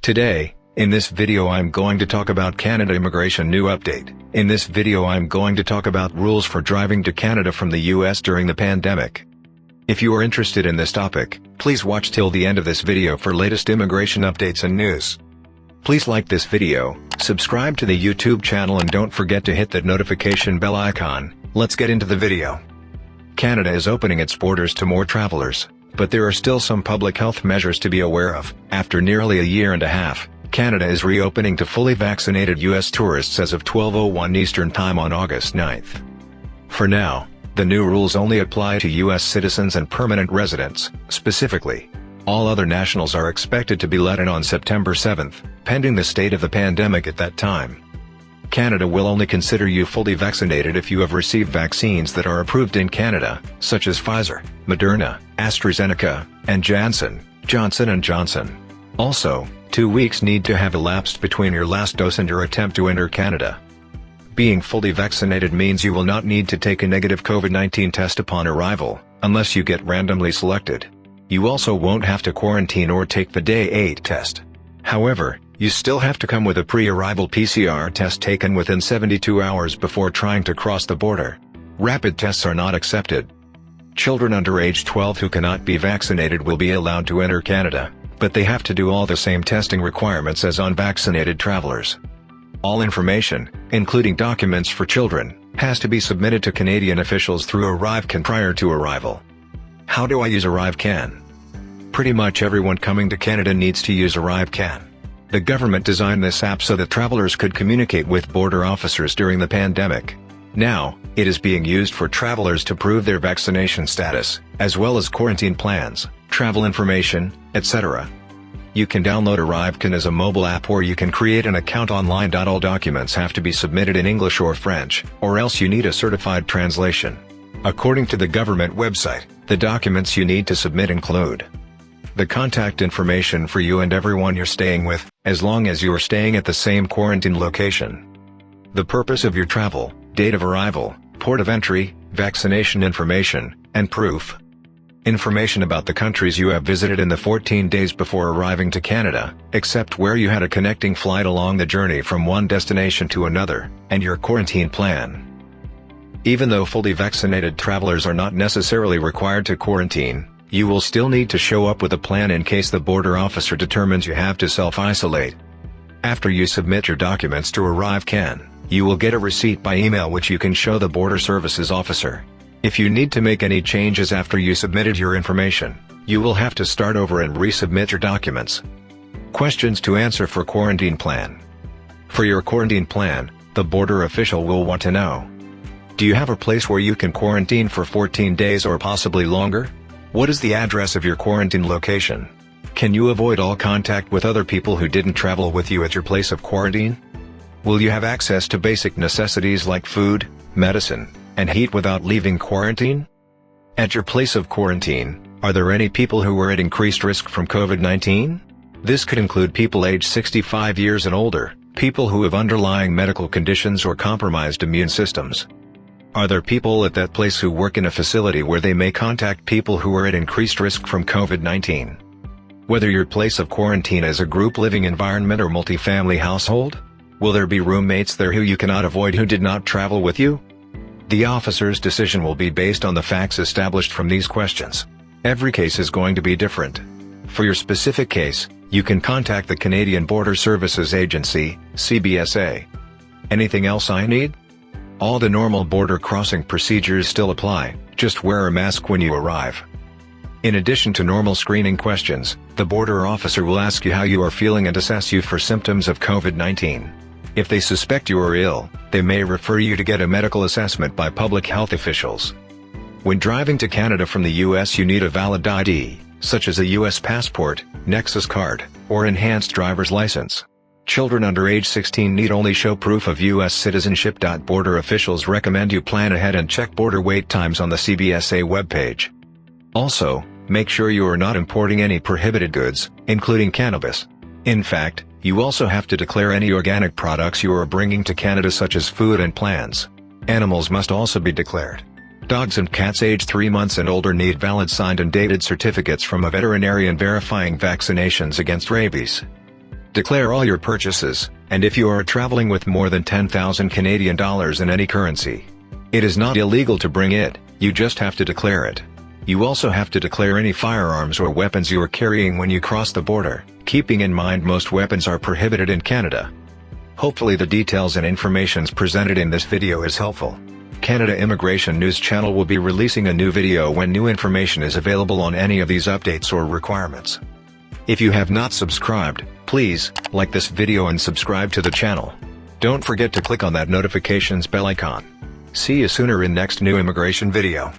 Today, in this video I'm going to talk about Canada immigration new update. In this video I'm going to talk about rules for driving to Canada from the US during the pandemic. If you are interested in this topic, please watch till the end of this video for latest immigration updates and news. Please like this video, subscribe to the YouTube channel and don't forget to hit that notification bell icon. Let's get into the video. Canada is opening its borders to more travelers, but there are still some public health measures to be aware of. After nearly a year and a half, Canada is reopening to fully vaccinated US tourists as of 12:01 Eastern Time on August 9th. For now, the new rules only apply to US citizens and permanent residents. Specifically, all other nationals are expected to be let in on September 7th, pending the state of the pandemic at that time. Canada will only consider you fully vaccinated if you have received vaccines that are approved in Canada, such as Pfizer, Moderna, AstraZeneca, and Johnson & Johnson. Also, 2 weeks need to have elapsed between your last dose and your attempt to enter Canada. Being fully vaccinated means you will not need to take a negative COVID-19 test upon arrival, unless you get randomly selected. You also won't have to quarantine or take the Day 8 test. However, you still have to come with a pre-arrival PCR test taken within 72 hours before trying to cross the border. Rapid tests are not accepted. Children under age 12 who cannot be vaccinated will be allowed to enter Canada, but they have to do all the same testing requirements as unvaccinated travelers. All information, including documents for children, has to be submitted to Canadian officials through ArriveCAN prior to arrival. How do I use ArriveCAN? Pretty much everyone coming to Canada needs to use ArriveCAN. The government designed this app so that travelers could communicate with border officers during the pandemic. Now, it is being used for travelers to prove their vaccination status, as well as quarantine plans, travel information, etc. You can download ArriveCAN as a mobile app or you can create an account online. All documents have to be submitted in English or French, or else you need a certified translation. According to the government website, the documents you need to submit include the contact information for you and everyone you're staying with, as long as you are staying at the same quarantine location. The purpose of your travel, date of arrival, port of entry, vaccination information, and proof. Information about the countries you have visited in the 14 days before arriving to Canada, except where you had a connecting flight along the journey from one destination to another, and your quarantine plan. Even though fully vaccinated travelers are not necessarily required to quarantine, you will still need to show up with a plan in case the border officer determines you have to self-isolate. After you submit your documents to ArriveCAN, you will get a receipt by email which you can show the border services officer. If you need to make any changes after you submitted your information, you will have to start over and resubmit your documents. Questions to answer for quarantine plan. For your quarantine plan, the border official will want to know: do you have a place where you can quarantine for 14 days or possibly longer? What is the address of your quarantine location? Can you avoid all contact with other people who didn't travel with you at your place of quarantine? Will you have access to basic necessities like food, medicine, and heat without leaving quarantine? At your place of quarantine, are there any people who are at increased risk from COVID-19? This could include people aged 65 years and older, people who have underlying medical conditions or compromised immune systems. Are there people at that place who work in a facility where they may contact people who are at increased risk from COVID-19? Whether your place of quarantine is a group living environment or multifamily household? Will there be roommates there who you cannot avoid who did not travel with you? The officer's decision will be based on the facts established from these questions. Every case is going to be different. For your specific case, you can contact the Canadian Border Services Agency, CBSA. Anything else I need? All the normal border crossing procedures still apply, just wear a mask when you arrive. In addition to normal screening questions, the border officer will ask you how you are feeling and assess you for symptoms of COVID-19. If they suspect you are ill, they may refer you to get a medical assessment by public health officials. When driving to Canada from the US you need a valid ID, such as a US passport, Nexus card, or enhanced driver's license. Children under age 16 need only show proof of U.S. citizenship. Border officials recommend you plan ahead and check border wait times on the CBSA webpage. Also, make sure you are not importing any prohibited goods, including cannabis. In fact, you also have to declare any organic products you are bringing to Canada such as food and plants. Animals must also be declared. Dogs and cats aged 3 months and older need valid signed and dated certificates from a veterinarian verifying vaccinations against rabies. Declare all your purchases, and if you are traveling with more than 10,000 Canadian dollars in any currency. It is not illegal to bring it, you just have to declare it. You also have to declare any firearms or weapons you are carrying when you cross the border, keeping in mind most weapons are prohibited in Canada. Hopefully the details and information presented in this video is helpful. Canada Immigration News Channel will be releasing a new video when new information is available on any of these updates or requirements. If you have not subscribed, please like this video and subscribe to the channel. Don't forget to click on that notifications bell icon. See you sooner in next new immigration video.